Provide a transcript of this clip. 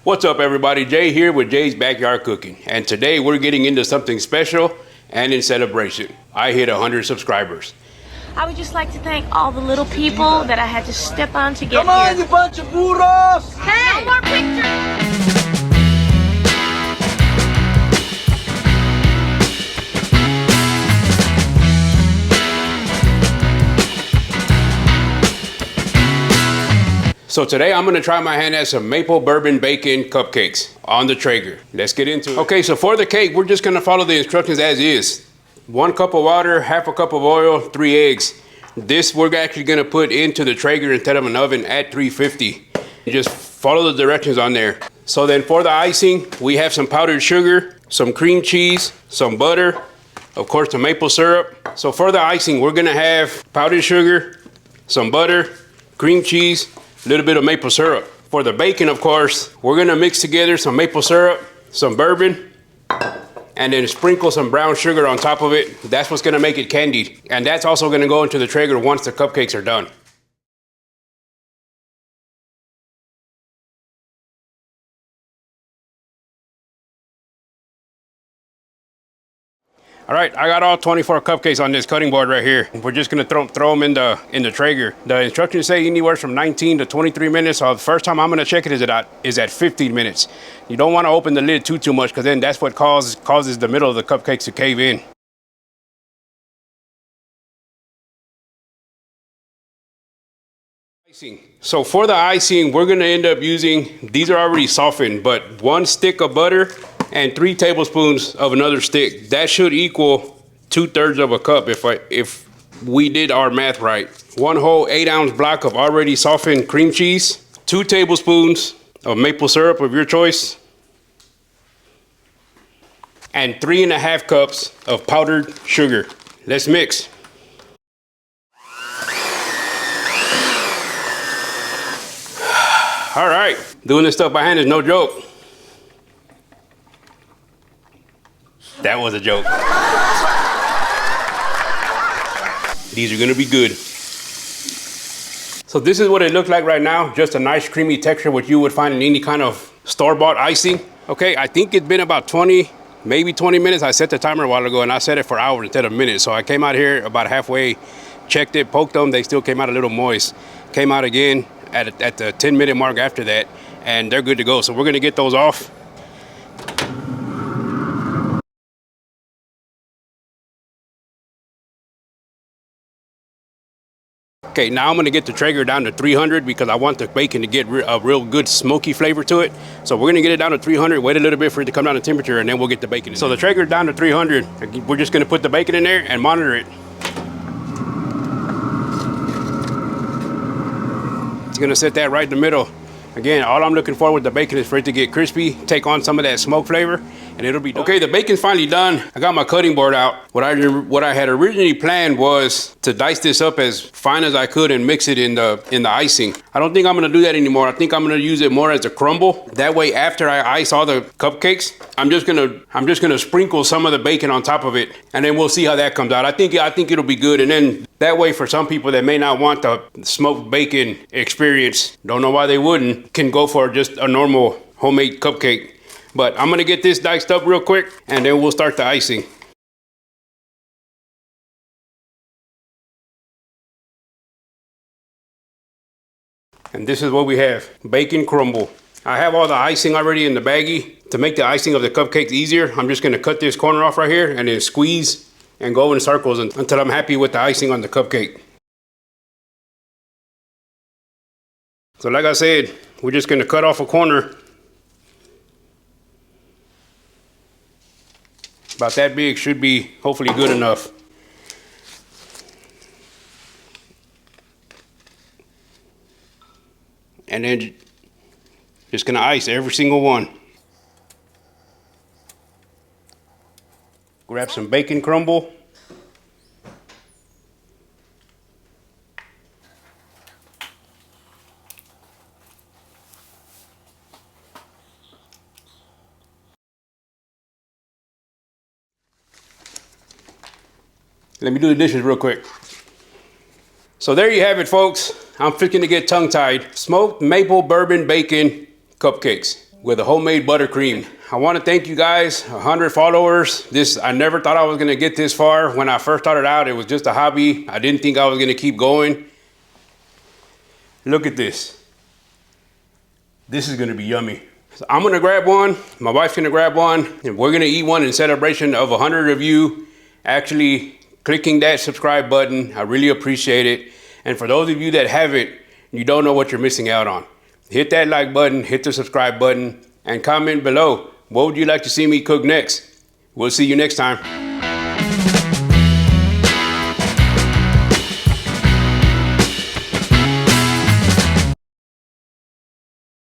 What's up everybody, Jay here with Jay's Backyard Cooking, and today we're getting into something special and in celebration. I hit 100 subscribers. I would just like to thank all the little people that I had to step on to get here. Come on, you bunch of burros! Hey! No more pictures! So today I'm gonna try my hand at some maple bourbon bacon cupcakes on the Traeger. Let's get into it. Okay, so for the cake, we're just gonna follow the instructions as is. 1 cup of water, half a cup of oil, 3 eggs. This we're actually gonna put into the Traeger instead of an oven at 350. Just follow the directions on there. So then for the icing, we have some powdered sugar, some cream cheese, some butter, of course the maple syrup. So for the icing, we're gonna have powdered sugar, some butter, cream cheese, a little bit of maple syrup. For the bacon, of course, we're gonna mix together some maple syrup, some bourbon, and then sprinkle some brown sugar on top of it. That's what's gonna make it candied. And that's also gonna go into the Traeger once the cupcakes are done. All right, I got all 24 cupcakes on this cutting board right here. We're just gonna throw them in the Traeger. The instructions say anywhere from 19 to 23 minutes. So the first time I'm gonna check it is at 15 minutes. You don't wanna open the lid too much because then that's what causes the middle of the cupcakes to cave in. So for the icing, we're gonna end up using, these are already softened, but 1 stick of butter and 3 tablespoons of another stick. That should equal 2/3 of a cup if we did our math right. 1 whole 8-ounce block of already softened cream cheese, 2 tablespoons of maple syrup of your choice, and 3.5 cups of powdered sugar. Let's mix. All right, doing this stuff by hand is no joke. That was a joke. These are gonna be good. So this is what it looks like right now. Just a nice creamy texture, which you would find in any kind of store-bought icing. Okay, I think it's been about 20, maybe 20 minutes. I set the timer a while ago and I set it for hours instead of minutes. So I came out here about halfway, checked it, poked them. They still came out a little moist. Came out again at the 10-minute mark after that, and they're good to go. So we're gonna get those off. Okay, now I'm gonna get the Traeger down to 300 because I want the bacon to get a real good smoky flavor to it. So we're gonna get it down to 300, wait a little bit for it to come down in temperature, and then we'll get the bacon in. So the Traeger's down to 300. We're just gonna put the bacon in there and monitor it. It's gonna sit that right in the middle. Again, all I'm looking for with the bacon is for it to get crispy, take on some of that smoke flavor, and it'll be done. Okay, the bacon's finally done. I got my cutting board out. What I had originally planned was to dice this up as fine as I could and mix it in the icing. I don't think I'm gonna do that anymore. I think I'm gonna use it more as a crumble. That way, after I ice all the cupcakes, I'm just gonna sprinkle some of the bacon on top of it, and then we'll see how that comes out. I think it'll be good, and then that way, for some people that may not want the smoked bacon experience, don't know why they wouldn't, can go for just a normal homemade cupcake. But I'm gonna get this diced up real quick and then we'll start the icing. And this is what we have, bacon crumble. I have all the icing already in the baggie. To make the icing of the cupcakes easier, I'm just gonna cut this corner off right here and then squeeze and go in circles until I'm happy with the icing on the cupcake. So like I said, we're just gonna cut off a corner about that big. Should be hopefully good enough. And then just gonna ice every single one. Grab some bacon crumble. Let me do the dishes real quick. So there you have it, folks. I'm freaking to get tongue-tied. Smoked maple bourbon bacon cupcakes. with a homemade buttercream. I want to thank you guys, 100 followers. I never thought I was going to get this far. When I first started out, it was just a hobby. I didn't think I was going to keep going. Look at this. This is going to be yummy. So I'm going to grab one. My wife's going to grab one. And we're going to eat one in celebration of 100 of you actually clicking that subscribe button. I really appreciate it. And for those of you that haven't, you don't know what you're missing out on. Hit that like button, hit the subscribe button, and comment below. What would you like to see me cook next? We'll see you next time.